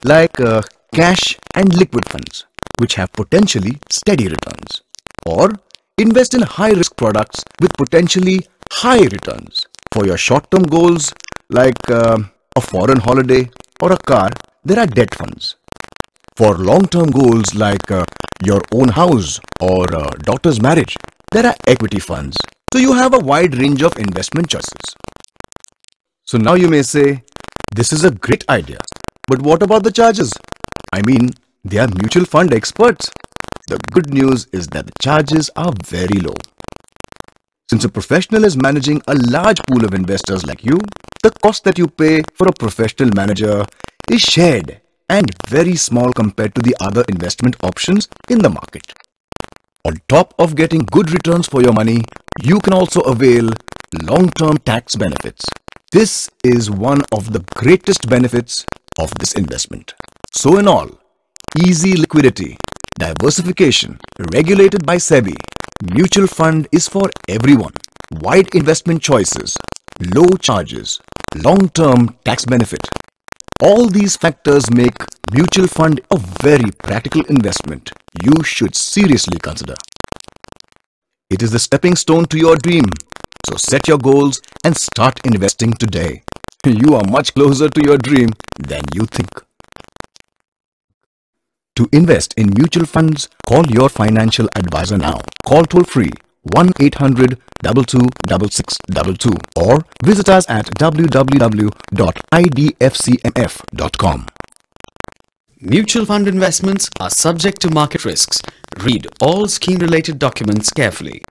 like cash and liquid funds, which have potentially steady returns. Or invest in high-risk products with potentially high returns. For your short-term goals like a foreign holiday or a car, there are debt funds. For long-term goals like your own house or daughter's marriage, there are equity funds. So you have a wide range of investment choices. So now you may say, this is a great idea, but what about the charges? I mean, they are mutual fund experts. The good news is that the charges are very low. Since a professional is managing a large pool of investors like you, the cost that you pay for a professional manager is shared and very small compared to the other investment options in the market. On top of getting good returns for your money, you can also avail long-term tax benefits. This is one of the greatest benefits of this investment. So in all, easy liquidity, diversification, regulated by SEBI, mutual fund is for everyone. Wide investment choices, low charges, long-term tax benefit. All these factors make mutual fund a very practical investment you should seriously consider. It is the stepping stone to your dream. So set your goals and start investing today. You are much closer to your dream than you think. To invest in mutual funds, call your financial advisor now. Call toll-free 1-800-226622 or visit us at www.idfcmf.com. Mutual fund investments are subject to market risks. Read all scheme-related documents carefully.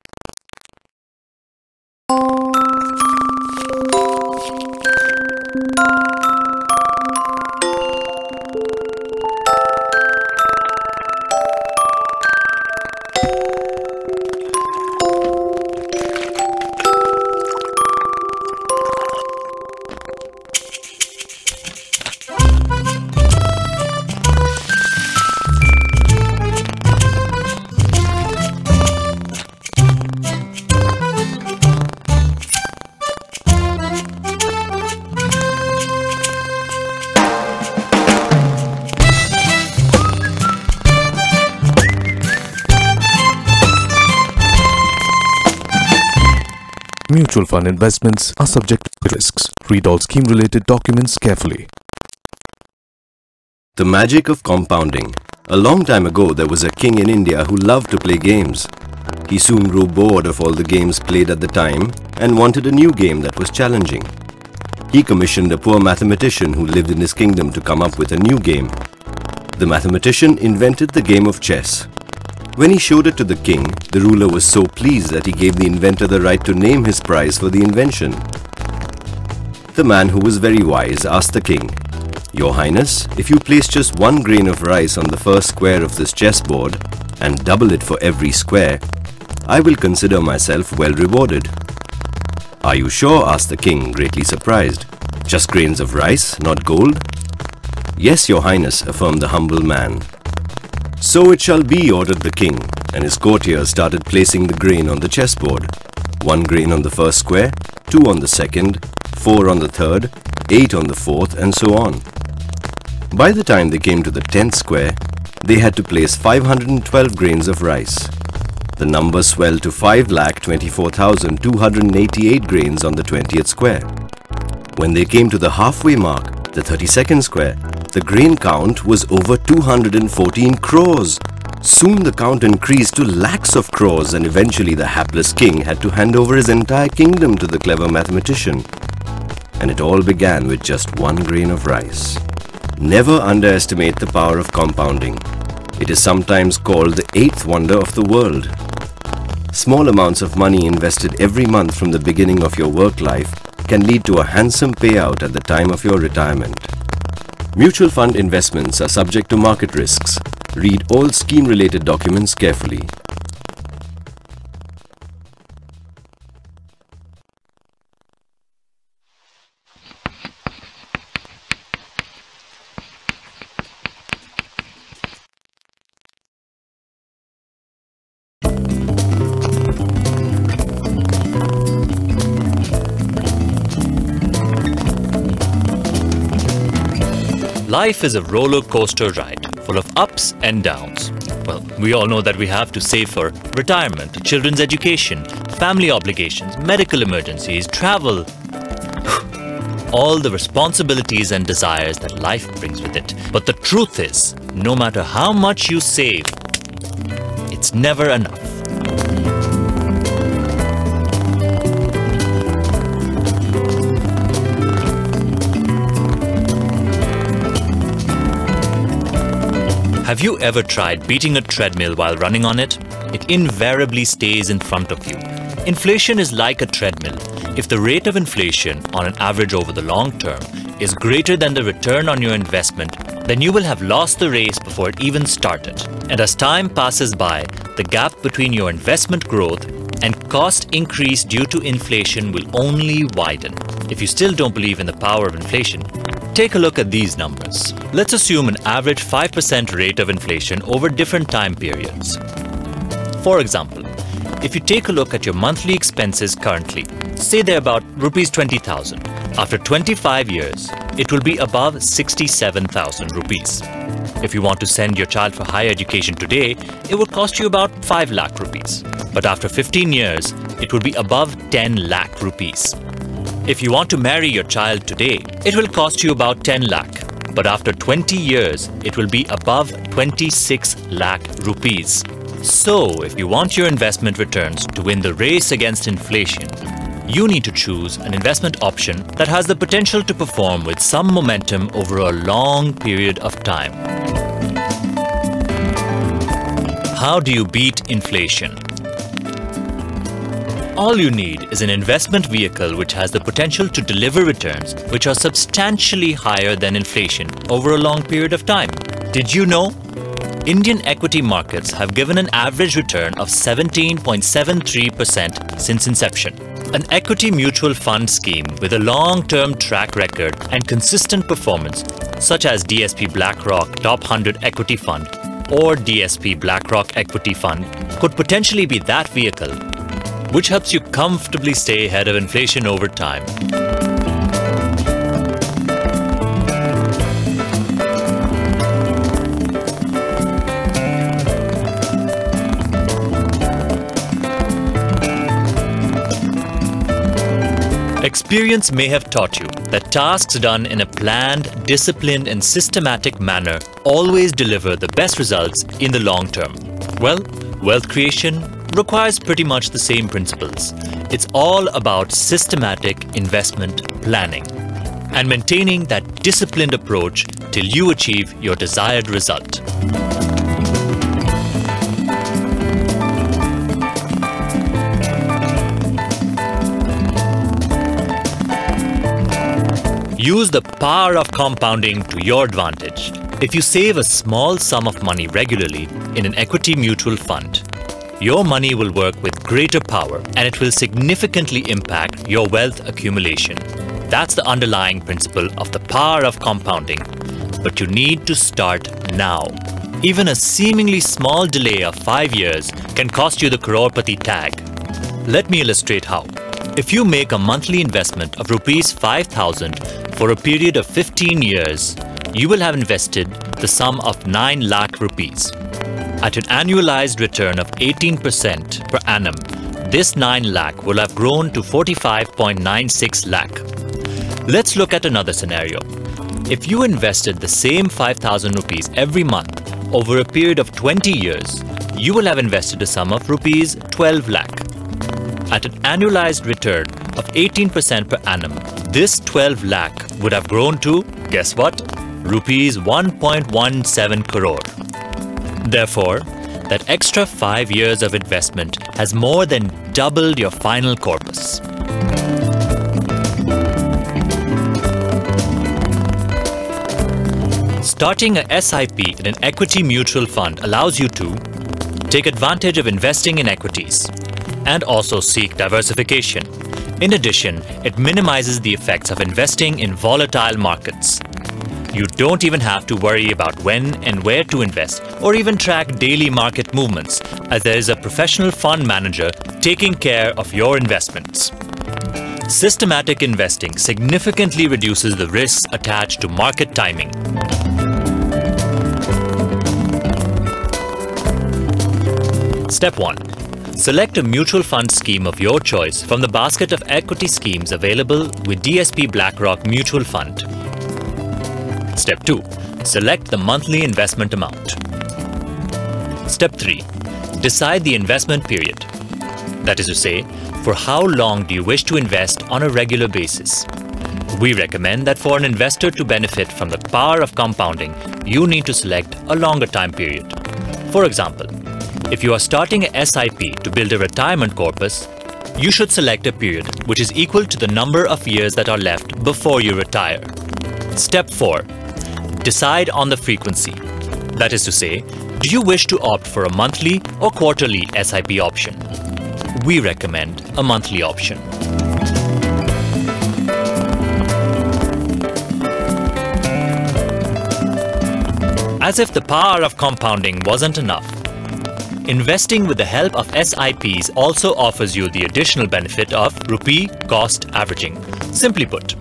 Mutual fund investments are subject to risks. Read all scheme-related documents carefully. The magic of compounding. A long time ago, there was a king in India who loved to play games. He soon grew bored of all the games played at the time and wanted a new game that was challenging. He commissioned a poor mathematician who lived in his kingdom to come up with a new game. The mathematician invented the game of chess. When he showed it to the king, the ruler was so pleased that he gave the inventor the right to name his prize for the invention. The man, who was very wise, asked the king, "Your Highness, if you place just one grain of rice on the first square of this chessboard and double it for every square, I will consider myself well rewarded." "Are you sure?" asked the king, greatly surprised. "Just grains of rice, not gold?" "Yes, Your Highness," affirmed the humble man. "So it shall be," ordered the king, and his courtiers started placing the grain on the chessboard. 1 grain on the first square, 2 on the second, 4 on the third, 8 on the fourth, and so on. By the time they came to the 10th square, they had to place 512 grains of rice. The number swelled to 5,24,288 grains on the 20th square. When they came to the halfway mark, the 32nd square, the grain count was over 214 crores. Soon the count increased to lakhs of crores, and eventually the hapless king had to hand over his entire kingdom to the clever mathematician. And it all began with just 1 grain of rice. Never underestimate the power of compounding. It is sometimes called the 8th wonder of the world. Small amounts of money invested every month from the beginning of your work life can lead to a handsome payout at the time of your retirement. Mutual fund investments are subject to market risks. Read all scheme-related documents carefully. Life is a roller coaster ride, full of ups and downs. Well, we all know that we have to save for retirement, children's education, family obligations, medical emergencies, travel. All the responsibilities and desires that life brings with it. But the truth is, no matter how much you save, it's never enough. Have you ever tried beating a treadmill while running on it? It invariably stays in front of you. Inflation is like a treadmill. If the rate of inflation on an average over the long term is greater than the return on your investment, then you will have lost the race before it even started. And as time passes by, the gap between your investment growth and cost increase due to inflation will only widen. If you still don't believe in the power of inflation, take a look at these numbers. Let's assume an average 5% rate of inflation over different time periods. For example, if you take a look at your monthly expenses currently, say they're about Rs 20,000. After 25 years, it will be above 67,000 rupees. If you want to send your child for higher education today, it would cost you about 5 lakh rupees. But after 15 years, it would be above 10 lakh rupees. If you want to marry your child today, it will cost you about 10 lakh. But after 20 years, it will be above 26 lakh rupees. So, if you want your investment returns to win the race against inflation, you need to choose an investment option that has the potential to perform with some momentum over a long period of time. How do you beat inflation? All you need is an investment vehicle which has the potential to deliver returns which are substantially higher than inflation over a long period of time. Did you know? Indian equity markets have given an average return of 17.73% since inception. An equity mutual fund scheme with a long-term track record and consistent performance, such as DSP BlackRock Top 100 Equity Fund or DSP BlackRock Equity Fund, could potentially be that vehicle which helps you comfortably stay ahead of inflation over time. Experience may have taught you that tasks done in a planned, disciplined, and systematic manner always deliver the best results in the long term. Well, wealth creation requires pretty much the same principles. It's all about systematic investment planning and maintaining that disciplined approach till you achieve your desired result. Use the power of compounding to your advantage. If you save a small sum of money regularly in an equity mutual fund, your money will work with greater power and it will significantly impact your wealth accumulation. That's the underlying principle of the power of compounding. But you need to start now. Even a seemingly small delay of 5 years can cost you the crorepati tag. Let me illustrate how. If you make a monthly investment of Rs 5,000 for a period of 15 years, you will have invested the sum of 9 lakh rupees. At an annualized return of 18% per annum, this 9 lakh will have grown to 45.96 lakh. Let's look at another scenario. If you invested the same 5,000 rupees every month over a period of 20 years, you will have invested a sum of Rs 12 lakh. At an annualized return of 18% per annum, this 12 lakh would have grown to, guess what? Rupees 1.17 crore. Therefore, that extra 5 years of investment has more than doubled your final corpus. Starting a SIP in an equity mutual fund allows you to take advantage of investing in equities and also seek diversification. In addition, it minimizes the effects of investing in volatile markets. You don't even have to worry about when and where to invest or even track daily market movements, as there is a professional fund manager taking care of your investments. Systematic investing significantly reduces the risks attached to market timing. Step 1. Select a mutual fund scheme of your choice from the basket of equity schemes available with DSP BlackRock Mutual Fund. Step 2. Select the monthly investment amount. Step 3. Decide the investment period. That is to say, for how long do you wish to invest on a regular basis? We recommend that for an investor to benefit from the power of compounding, you need to select a longer time period. For example, if you are starting a SIP to build a retirement corpus, you should select a period which is equal to the number of years that are left before you retire. Step 4. Decide on the frequency. That is to say, do you wish to opt for a monthly or quarterly SIP option? We recommend a monthly option. As if the power of compounding wasn't enough, investing with the help of SIPs also offers you the additional benefit of rupee cost averaging. Simply put,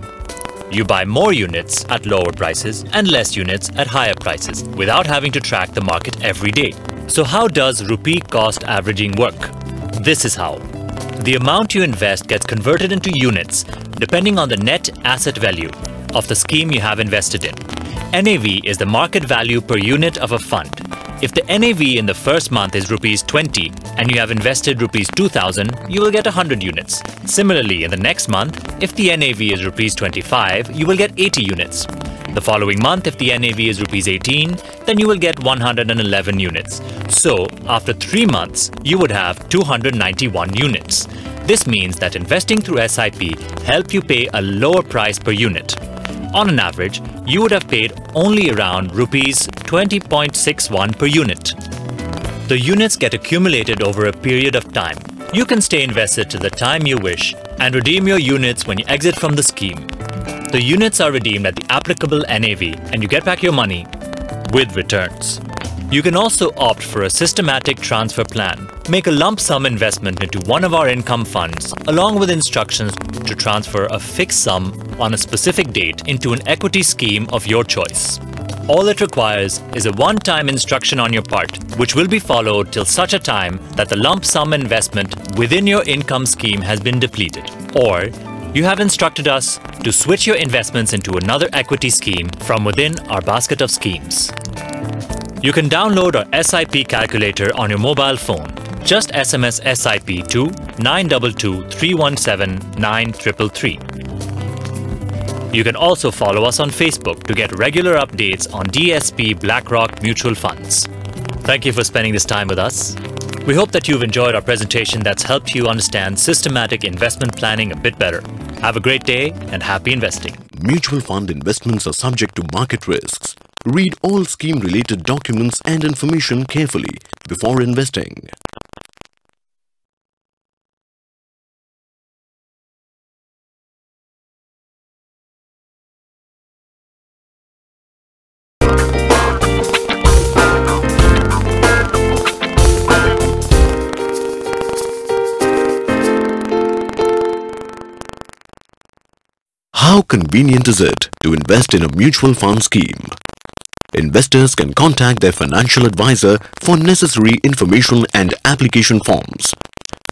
you buy more units at lower prices and less units at higher prices without having to track the market every day. So how does rupee cost averaging work? This is how. The amount you invest gets converted into units depending on the net asset value of the scheme you have invested in. NAV is the market value per unit of a fund. If the NAV in the first month is rupees 20 and you have invested rupees 2000, you will get 100 units. Similarly, in the next month, if the NAV is rupees 25, you will get 80 units. The following month, if the NAV is rupees 18, then you will get 111 units. So, after 3 months, you would have 291 units. This means that investing through SIP help you pay a lower price per unit. On an average, you would have paid only around rupees 20.61 per unit. The units get accumulated over a period of time. You can stay invested to the time you wish and redeem your units when you exit from the scheme. The units are redeemed at the applicable NAV and you get back your money with returns. You can also opt for a systematic transfer plan. Make a lump sum investment into one of our income funds along with instructions to transfer a fixed sum on a specific date into an equity scheme of your choice. All it requires is a one-time instruction on your part, which will be followed till such a time that the lump sum investment within your income scheme has been depleted, or you have instructed us to switch your investments into another equity scheme from within our basket of schemes. You can download our SIP calculator on your mobile phone. Just SMS SIP to 922 317 9333. You can also follow us on Facebook to get regular updates on DSP BlackRock Mutual Funds. Thank you for spending this time with us. We hope that you've enjoyed our presentation that's helped you understand systematic investment planning a bit better. Have a great day and happy investing. Mutual fund investments are subject to market risks. Read all scheme-related documents and information carefully before investing. How convenient is it to invest in a mutual fund scheme? Investors can contact their financial advisor for necessary information and application forms.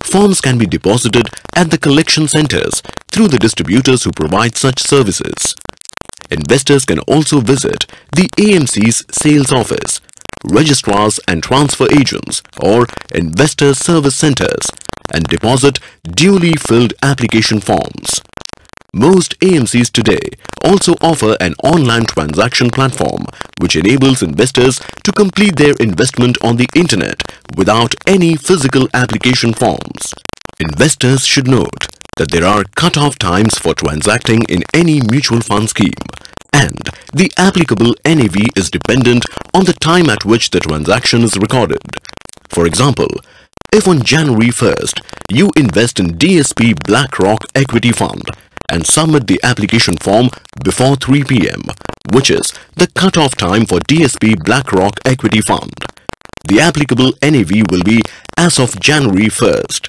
Forms can be deposited at the collection centers through the distributors who provide such services. Investors can also visit the AMC's sales office, registrars and transfer agents or investor service centers and deposit duly filled application forms. Most AMCs today also offer an online transaction platform which enables investors to complete their investment on the internet without any physical application forms. Investors should note that there are cut-off times for transacting in any mutual fund scheme, and the applicable NAV is dependent on the time at which the transaction is recorded. For example, if on January 1st you invest in DSP BlackRock Equity Fund and submit the application form before 3 p.m., which is the cut-off time for DSP BlackRock Equity Fund, the applicable NAV will be as of January 1st.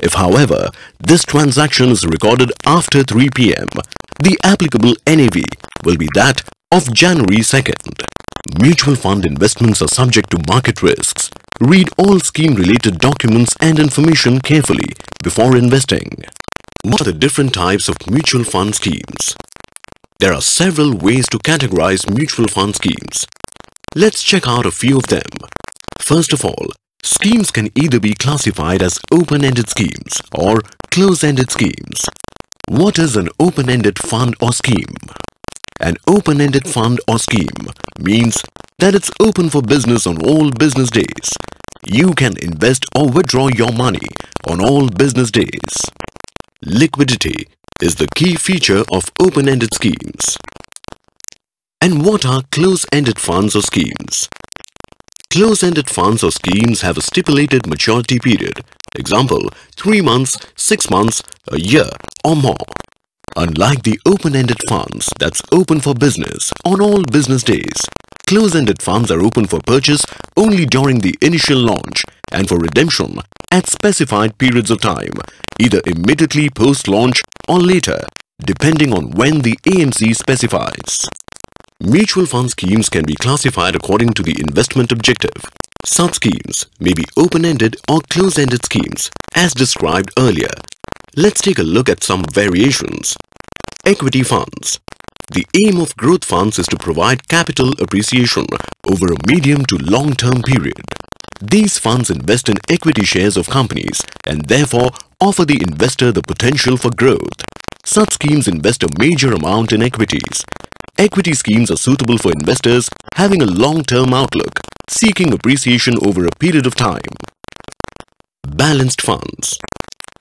If, however, this transaction is recorded after 3 p.m., the applicable NAV will be that of January 2nd. Mutual fund investments are subject to market risks. Read all scheme-related documents and information carefully before investing. What are the different types of mutual fund schemes? There are several ways to categorize mutual fund schemes. Let's check out a few of them. First of all, schemes can either be classified as open-ended schemes or close-ended schemes. What is an open-ended fund or scheme? An open-ended fund or scheme means that it's open for business on all business days. You can invest or withdraw your money on all business days. Liquidity is the key feature of open-ended schemes. And what are close-ended funds or schemes? Close-ended funds or schemes have a stipulated maturity period. Example, 3 months, 6 months, a year or more. Unlike the open-ended funds that's open for business on all business days, close-ended funds are open for purchase only during the initial launch and for redemption at specified periods of time, either immediately post-launch or later, depending on when the AMC specifies. Mutual fund schemes can be classified according to the investment objective. Such schemes may be open-ended or close-ended schemes, as described earlier. Let's take a look at some variations. Equity funds. The aim of growth funds is to provide capital appreciation over a medium to long-term period. These funds invest in equity shares of companies and therefore offer the investor the potential for growth. Such schemes invest a major amount in equities. Equity schemes are suitable for investors having a long-term outlook, seeking appreciation over a period of time. Balanced funds.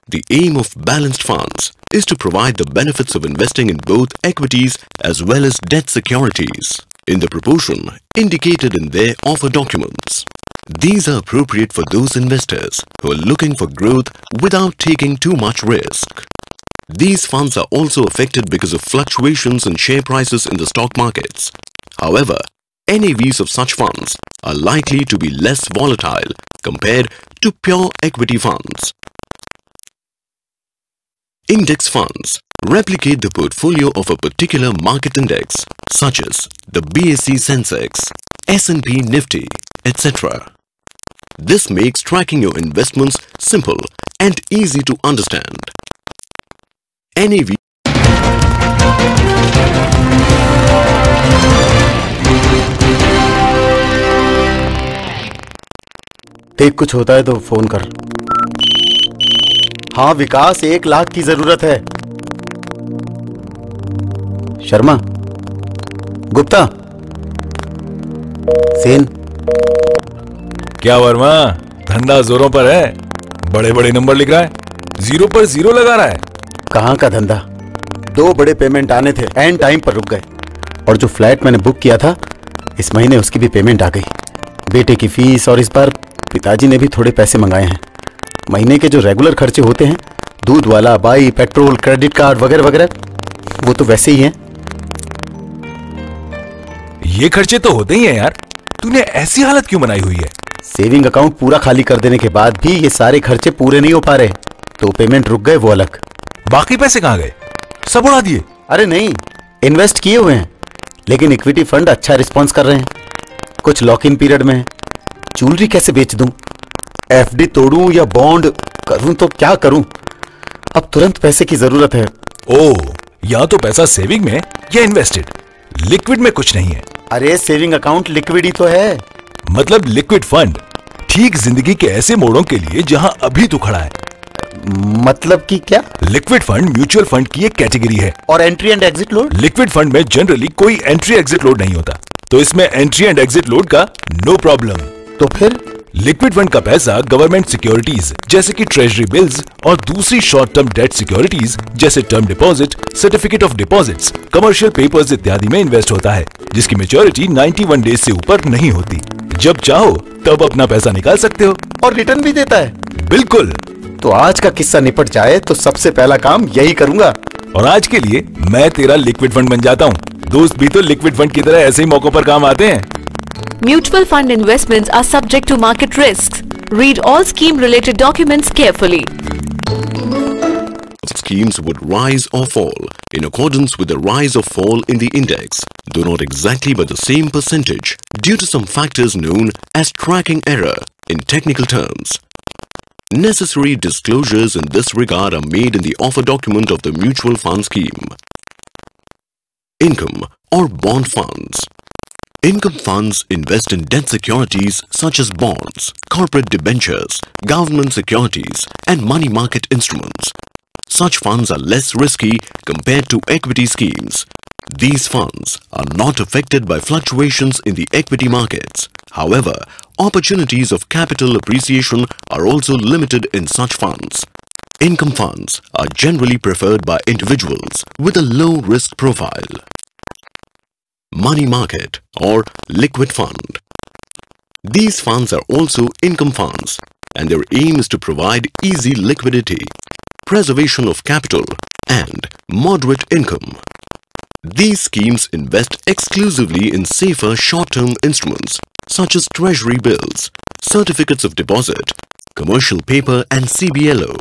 The aim of balanced funds is to provide the benefits of investing in both equities as well as debt securities in the proportion indicated in their offer documents. These are appropriate for those investors who are looking for growth without taking too much risk. These funds are also affected because of fluctuations in share prices in the stock markets. However, NAVs of such funds are likely to be less volatile compared to pure equity funds. Index funds replicate the portfolio of a particular market index such as the BSE Sensex, S&P Nifty, etc. This makes tracking your investments simple and easy to understand. NAV देख, कुछ होता है तो phone कर। हाँ विकास, 1 लाख की जरूरत है। शर्मा, गुप्ता, सेन। क्या वर्मा, धंधा जोरों पर है? बड़े बड़े नंबर लिख रहा है, 0 पर 0 लगा रहा है। कहाँ का धंधा, 2 बड़े पेमेंट आने थे, एंड टाइम पर रुक गए। और जो फ्लैट मैंने बुक किया था, इस महीने उसकी भी पेमेंट आ गई। बेटे की फीस और इस बार पिताजी ने भी थोड़े पैसे मंगाए हैं। महीने के जो रेगुलर खर्चे होते हैं, दूध वाला, बाई, पेट्रोल, क्रेडिट कार्ड वगैरह वगैरह, वो तो वैसे ही हैं। ये खर्चे तो होते ही हैं यार, तूने ऐसी हालत क्यों बनाई हुई है? सेविंग अकाउंट पूरा खाली कर देने के बाद भी ये सारे खर्चे पूरे नहीं हो पा रहे, तो पेमेंट रुक गए, वो अलग। बाकी पैसे कहाँ गए? सब उड़ा दिए? अरे नहीं, इन्वेस्ट किए हुए हैं, लेकिन इक्विटी फंड अच्छा रिस्पॉन्स कर रहे हैं। कुछ लॉक इन पीरियड में है। ज्वेलरी कैसे बेच दूं, एफडी तोड़ूं या बॉन्ड करूं तो क्या करूं? अब तुरंत पैसे की जरूरत है। ओह, या तो पैसा सेविंग में या इन्वेस्टेड, लिक्विड में कुछ नहीं है। अरे सेविंग अकाउंट लिक्विड ही तो है। मतलब लिक्विड फंड ठीक जिंदगी के ऐसे मोड़ों के लिए जहां अभी तू खड़ा है। मतलब कि क्या? लिक्विड फंड म्यूचुअल फंड की एक कैटेगरी है। और entry and exit load? Liquid fund में जनरली कोई एंट्री एग्जिट लोड नहीं होता, तो इसमें एंट्री एंड एग्जिट लोड का नो प्रॉब्लम। तो फिर लिक्विड फंड का पैसा गवर्नमेंट सिक्योरिटीज जैसे कि ट्रेजरी बिल्स और दूसरी शॉर्ट टर्म डेट सिक्योरिटीज जैसे term deposit, certificate of deposits, commercial papers इत्यादि में इन्वेस्ट होता है, जिसकी मैच्योरिटी 91 डेज से ऊपर नहीं होती। जब चाहो तब अपना पैसा निकाल सकते हो। और रिटर्न भी देता है? बिल्कुल। तो आज का किस्सा निपट जाए तो सबसे पहला काम यही करूंगा। और आज के लिए मैं तेरा लिक्विड फंड बन जाता हूँ। दोस्त भी तो लिक्विड फंड की तरह ऐसे ही मौकों पर काम आते हैं। Mutual fund investments are subject to market risks. Read all scheme-related documents carefully. Schemes would rise or fall in accordance with the rise or fall in the index, though not exactly by the same percentage due to some factors known as tracking error in technical terms. Necessary disclosures in this regard are made in the offer document of the mutual fund scheme. Income or bond funds. Income funds invest in debt securities such as bonds, corporate debentures, government securities, and money market instruments. Such funds are less risky compared to equity schemes. These funds are not affected by fluctuations in the equity markets. However, opportunities of capital appreciation are also limited in such funds. Income funds are generally preferred by individuals with a low risk profile. Money market or liquid fund. These funds are also income funds and their aim is to provide easy liquidity, preservation of capital and moderate income. These schemes invest exclusively in safer short-term instruments such as treasury bills, certificates of deposit, commercial paper and CBLO,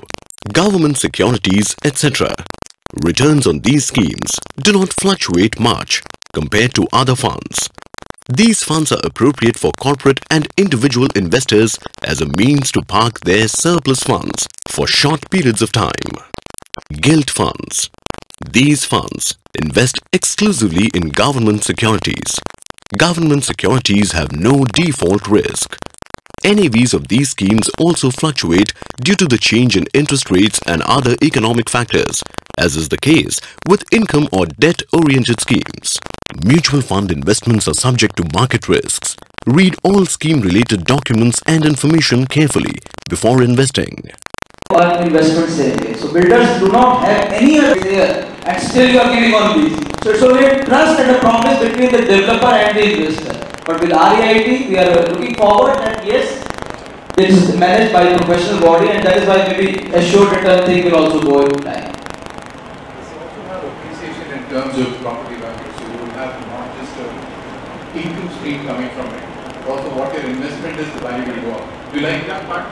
government securities, etc. Returns on these schemes do not fluctuate much compared to other funds. These funds are appropriate for corporate and individual investors as a means to park their surplus funds for short periods of time. Gilt funds. These funds invest exclusively in government securities. Government securities have no default risk. NAVs of these schemes also fluctuate due to the change in interest rates and other economic factors, as is the case with income or debt-oriented schemes. Mutual fund investments are subject to market risks. Read all scheme-related documents and information carefully before investing. Investment savings. So builders do not have any other there and still you are giving on these. So it's only a trust and a promise between the developer and the investor. But with REIT, we are looking forward that yes, it is managed by a professional body and that is why maybe a short return thing will also go in time. So also have appreciation in terms of property value. So you will have not just an income stream coming from it, but also what your investment is, the value will go up. Do you like that part?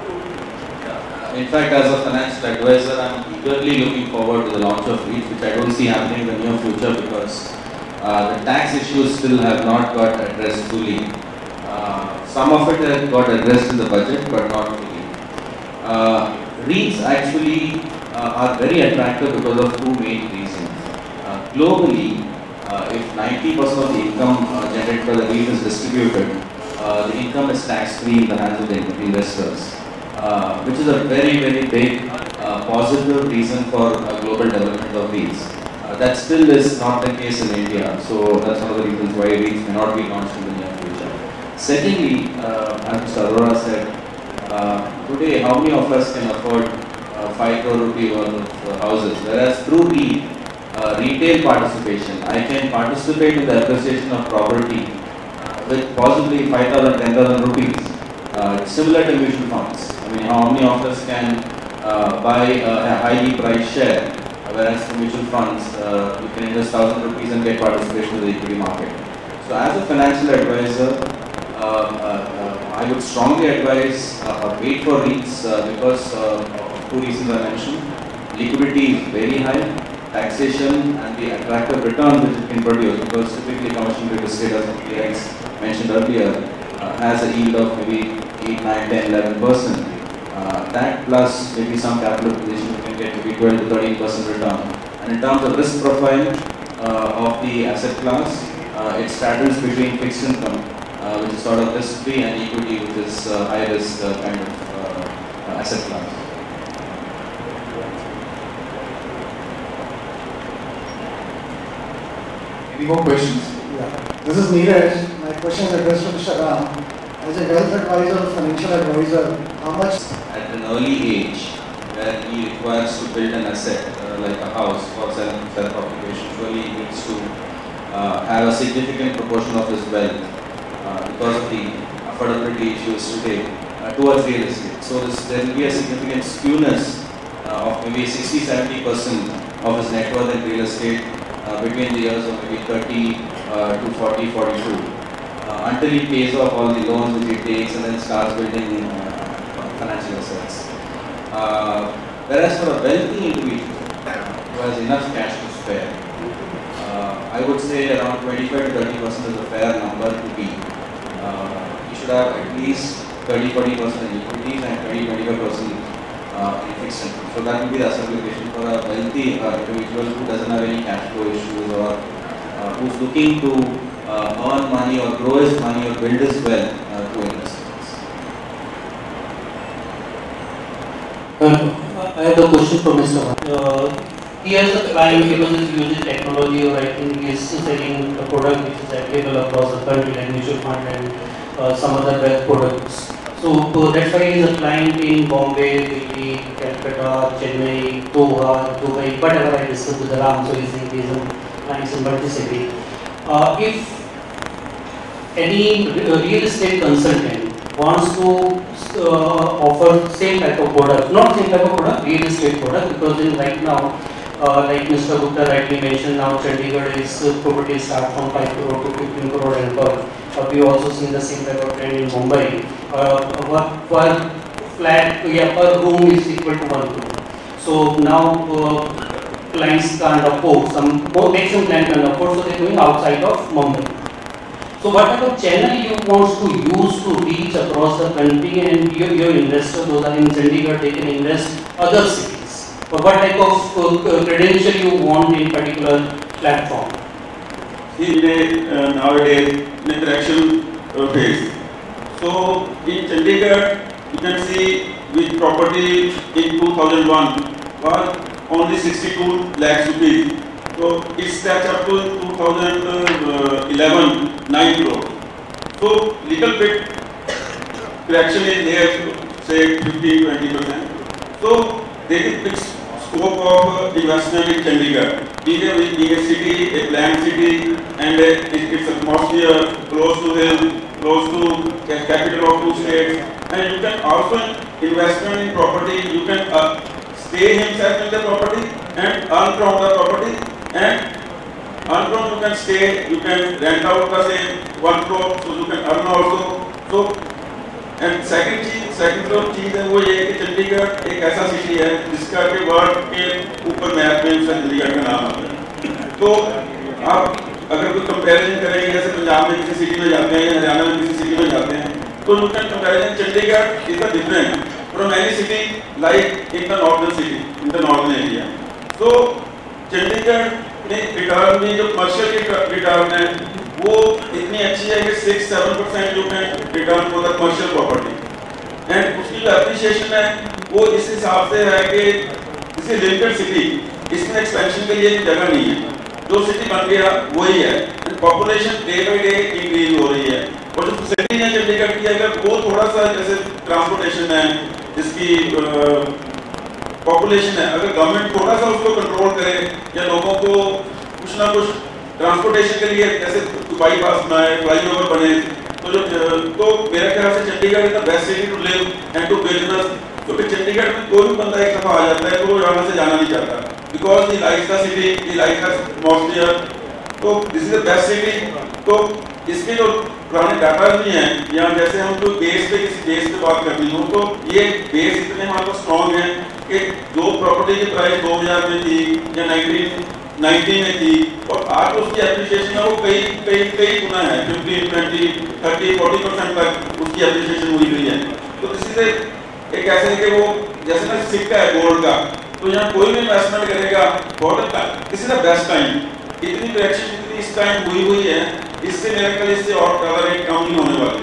In fact, as a financial advisor, I am eagerly looking forward to the launch of REITs, which I don't see happening in the near future because the tax issues still have not got addressed fully. Some of it has got addressed in the budget, but not fully. REITs actually are very attractive because of two main reasons. Globally, if 90% of the income generated by the REIT is distributed, the income is tax-free in the hands of the investors. Which is a very, very big positive reason for global development of REITs. That still is not the case in India, so that's one of the reasons why REITs may not be launched in the near future. Secondly, as Mr. Arora said, today how many of us can afford 5 crore rupee worth of houses, whereas through retail participation, I can participate in the appreciation of property with possibly 5,000, 10,000 rupees. Similar to mutual funds. I mean, how many of us can buy a highly priced share, whereas for mutual funds, you can invest 1,000 rupees and get participation in the equity market. So as a financial advisor, I would strongly advise wait for REITs because of two reasons I mentioned. Liquidity is very high, taxation and the attractive returns which it can produce, because typically commercial real estate, as mentioned earlier, has a yield of maybe 8, 9, 10, 11%. That plus maybe some capital appreciation you can get maybe 12 to 13% return. And in terms of risk profile of the asset class, it straddles between fixed income, which is sort of risk-free, and equity, which is high-risk kind of asset class. Any more questions? Yeah. This is Neeraj. My question is addressed to Mr. Ram. As a wealth advisor, financial advisor, how much? At an early age, where he requires to build an asset like a house for self-occupation, surely he needs to have a significant proportion of his wealth because of the affordability issues today towards real estate. So there will be a significant skewness of maybe 60-70% of his net worth in real estate between the years of maybe 30 to 40, 42. Until he pays off all the loans which he takes and then starts building financial assets. Whereas for a wealthy individual who has enough cash to spare, I would say around 25 to 30% is a fair number to be. He should have at least 30-40% in equities and 20-25% in fixed income. So that will be the asset allocation for a wealthy individual who doesn't have any cash flow issues or who's looking to earn money or grow his money or build his wealth through investments. I have a question for Mr. He has a client because he's using technology, or I think he is selling a product which is available across the country like mutual fund and some other wealth products. So that's why he is a client in Bombay, Delhi, Calcutta, Chennai, Doha, Dubai, whatever I discussed with Ram. So he's a clients in multi-city. If any real estate consultant wants to offer same type of product, not same type of product, real estate product, because in right now, like Mr. Gupta rightly mentioned, now Chandigarh is property start from 5 crore to 15 crore and above. We also seen the same type of trend in Mumbai. Per flat, per room is equal to 1 crore. So now clients can't afford, maximum client can't afford, so they're going outside of Mumbai. So what type of channel you want to use to reach across the country, and your investors, those are in Chandigarh, they can invest other cities? Or what type of credential you want in particular platform? See, nowadays, in a correction phase. So in Chandigarh, you can see which property in 2001 was only 62 lakhs rupees. So it stretched up to 2011, 9 crore. So little bit correction is there, say 15-20%. So there is big scope of investment in Chandigarh. Being a city, a planned city, and its atmosphere close to hill, close to capital of 2 states, and you can also investment in property. You can stay himself in the property and earn from the property, and earn from you can stay, you can rent out the same 1 crore, so you can earn also. So and second चीज है वो ये कि चंडीगढ़ एक ऐसा city है जिसका के वर्ल्ड के ऊपर मैप में उसका चंडीगढ़ का नाम आता है। तो आप अगर कोई कंपैरिजन करेंगे, जैसे पंजाब में किसी सिटी में जाते हैं या हरियाणा में किसी सिटी में जाते हैं, तो you can comparison Chandigarh is the different from any city like in the northern city, in the northern area. तो चंडीगढ़ में रिटर्न में जो कमर्शियल की रिटर्न है वो इतनी अच्छी है कि 6-7% you can return for the commercial property, and उसकी जो एप्रिसिएशन है वो इस हिसाब से है कि इसे लिमिटेड सिटी, इसमें एक्सपेंशन के लिए जगह नहीं है, जो सिटी बन गया वही है, population day by day increase हो रही है। और जो फैसिलिटी है चंडीगढ़ की, अगर वो थोड़ा सा जैसे ट्रांसपोर्टेशन है, इसकी पॉपुलेशन है, अगर गवर्नमेंट थोड़ा सा उसको कंट्रोल करे या लोगों को कुछ ना कुछ ट्रांसपोर्टेशन के लिए जैसे बाईपास बनाए, फ्लाईओवर बने, तो मेरा ख्याल से Chandigarh is the best city to live and to business. क्योंकि चंडीगढ़ में कोई भी बंदा एक दफा आ जाता है तो वो यहाँ से जाना नहीं चाहता, because he likes the city, he likes the atmosphere. तो this is the best city. तो इसके जो पुराने डाटा भी हैं, या जैसे हम कोई बेस पे किसी बेस पे बात करनी हो, तो ये बेस इतने हमारे पास स्ट्रॉन्ग है कि जो प्रॉपर्टी की प्राइस 2000 में थी या 1990 में थी, और आज उसकी एप्रिसिएशन है वो कई गुना है, 15, 20, 30, 40% तक उसकी एप्रिसिएशन हुई हुई है। तो इसी से एक ऐसे है कि वो जैसे ना सिक्का है गोल्ड का, तो यहाँ कोई भी इन्वेस्टमेंट करेगा बहुत this is the best time. इतनी करेक्शन इतनी इस टाइम हुई है, इससे मेरे ख्याल इससे और ज़्यादा रेट कम नहीं होने वाली।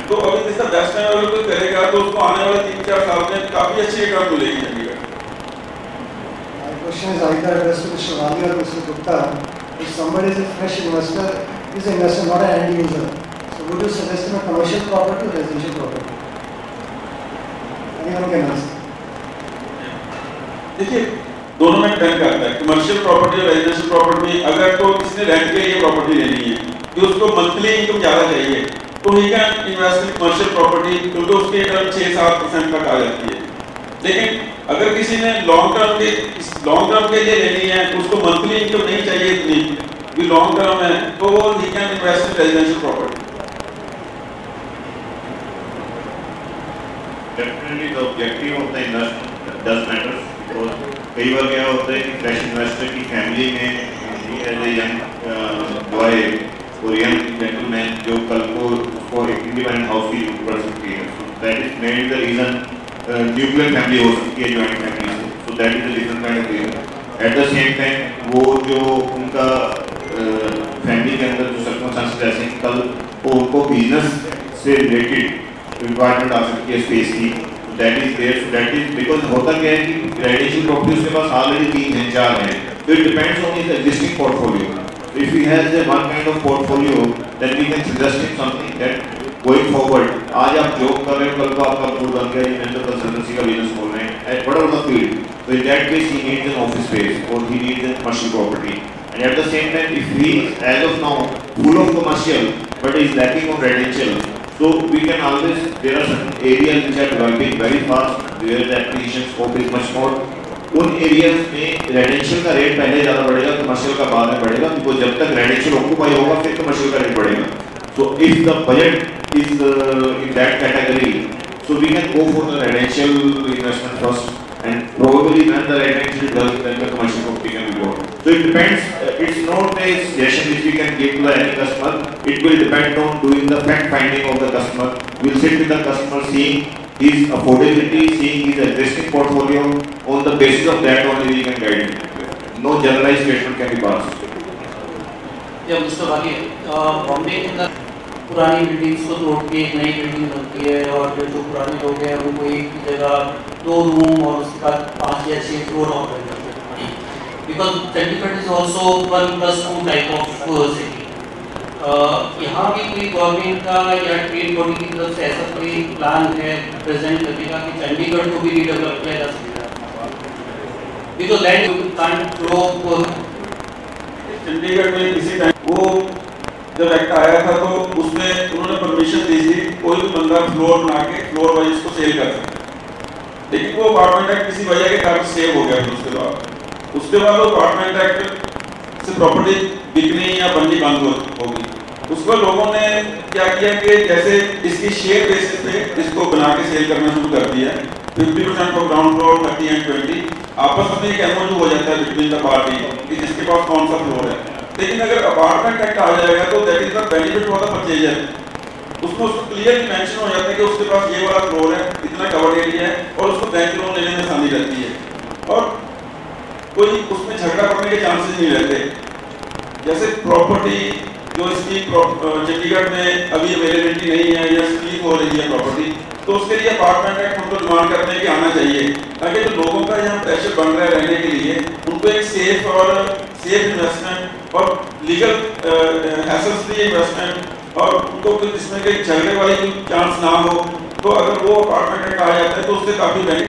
तो अभी दिस द बेस्ट टाइम अगर कोई करेगा तो उसको आने वाले 3-4 साल में काफ़ी अच्छी रिटर्न मिलेगी Chandigarh. Question is either addressed to Mr. Wali or Mr. Gupta. If somebody is a fresh investor, is an investor, not an end user. So would you suggest him a commercial property or residential property? Anyone can answer. देखिए दोनों में depend करता है, commercial property और residential property में अगर तो किसने रेंट के लिए प्रॉपर्टी लेनी है कि उसको मंथली इनकम ज़्यादा चाहिए, तो he can invest in commercial property, क्योंकि उसकी रिटर्न 6-7% तक आ जाती है। लेकिन अगर किसी ने लॉन्ग टर्म के लिए लेनी है, उसको मंथली इनकम नहीं चाहिए इतनी, भी लॉन्ग टर्म है, तो वो he can invest in residential property. Definitely the objective of the investment does matter, because कई बार क्या होता है कि फ्रेश इन्वेस्टर की फैमिली में एज ए यंग बॉय और यंग जेंटलमैन जो कल को उसको for independent house की person की है. So that is mainly the reason nuclear family हो सकती है joint family से. So that is a different kind of reason. At the same time वो जो उनका फैमिली के अंदर जो सर्कमस्टांसेस ऐसे हैं कल वो उनको बिजनेस से रिलेटेड रिक्वायरमेंट आ सकती है स्पेस की. That is there. So that is because होता क्या है कि रेजिडेंशियल प्रॉपर्टी उसके पास ऑलरेडी 3 हैं 4 हैं. So it depends on his existing portfolio. So if he has a one kind of portfolio, then we can suggest him something that going forward, आज आप job कर रहे हो कल को आपका मूड बन गया ये मैं तो कंसल्टेंसी का बिजनेस खोल रहे हैं at whatever the field. So in that case he needs an office space or he needs a commercial property. And at the same time, if he is as of now full of commercial but is lacking of residential, so we can always, there are certain areas which are developing very fast where the acquisition scope is much more. उन areas में residential का rate पहले ज़्यादा बढ़ेगा, commercial का बाद में बढ़ेगा, क्योंकि जब तक रेजिडेंशियल ऑक्यूपाई होगा फिर कमर्शियल का रेट बढ़ेगा. So if the budget is in that category, so we can go for the residential investment first, and probably when the residential does, then the commercial property can be bought. So it depends. It's not a suggestion which we can give to any customer. It will depend on doing the fact finding of the customer. We'll sit with the customer, seeing his affordability, seeing his existing portfolio. On the basis of that only we can guide him. No generalized statement can be passed. Yeah, Mr. Bhagi, Bombay के अंदर पुरानी buildings को तोड़ के एक नई building बनती है और जो पुराने लोग हैं उनको एक जगह 2 रूम और उसके बाद 5 या 6 फ्लोर और बन जाते हैं. Because Chandigarh is also 1+2 type of city. यहाँ भी कोई गवर्नमेंट का या ट्रेड बॉडी की तरफ से ऐसा कोई प्लान है प्रेजेंट लगेगा कि चंडीगढ़ को भी रीडेवलप किया जा सकेगा? Because land can't flow. Chandigarh में किसी टाइम वो जब एक्ट आया था तो उसमें उन्होंने परमिशन दी थी कोई भी बंदा फ्लोर बना के फ्लोर वाइज उसको सेल कर सकता है, लेकिन वो अपार्टमेंट एक्ट किसी वजह के कारण सेव हो गया. उसके बाद वो अपार्टमेंट एक्ट से प्रॉपर्टी बिकनी या बननी बंद होगी. उसके बाद लोगों ने क्या किया कि जैसे इसकी शेयर बेसिस पे इसको बना के सेल करना शुरू कर दिया. 50% फॉर ग्राउंड फ्लोर, 30 and 20 आपस में एक एमओयू हो जाता है बिटवीन द पार्टी कि जिसके पास कौन सा फ्लोर है. लेकिन अगर अपार्टमेंट एक्ट आ जाएगा तो that is the benefit for the purchaser. उसको क्लियरली मेंशन हो जाता है कि उसके पास ये वाला फ्लोर है, इतना कवर्ड एरिया है और उसको बैंक लोन लेने में आसानी रहती है और कोई उसमें झगड़ा करने के चांसेस नहीं रहते. जैसे प्रॉपर्टी जो इसकी चंडीगढ़ में अभी अवेलेबिलिटी नहीं है या स्कीम हो रही है प्रॉपर्टी, तो उसके लिए अपार्टमेंट एक्ट हमको डिमांड करते हैं कि आना चाहिए ताकि जो लोगों का यहाँ प्रेशर बन रहा है रहने के लिए उनको एक सेफ इन्वेस्टमेंट और लीगल हैसल फ्री इन्वेस्टमेंट और उनको इसमें कहीं झगड़े वाली चांस ना हो. तो अगर वो अपार्टमेंट एक्ट आ जाता है तो उससे काफ़ी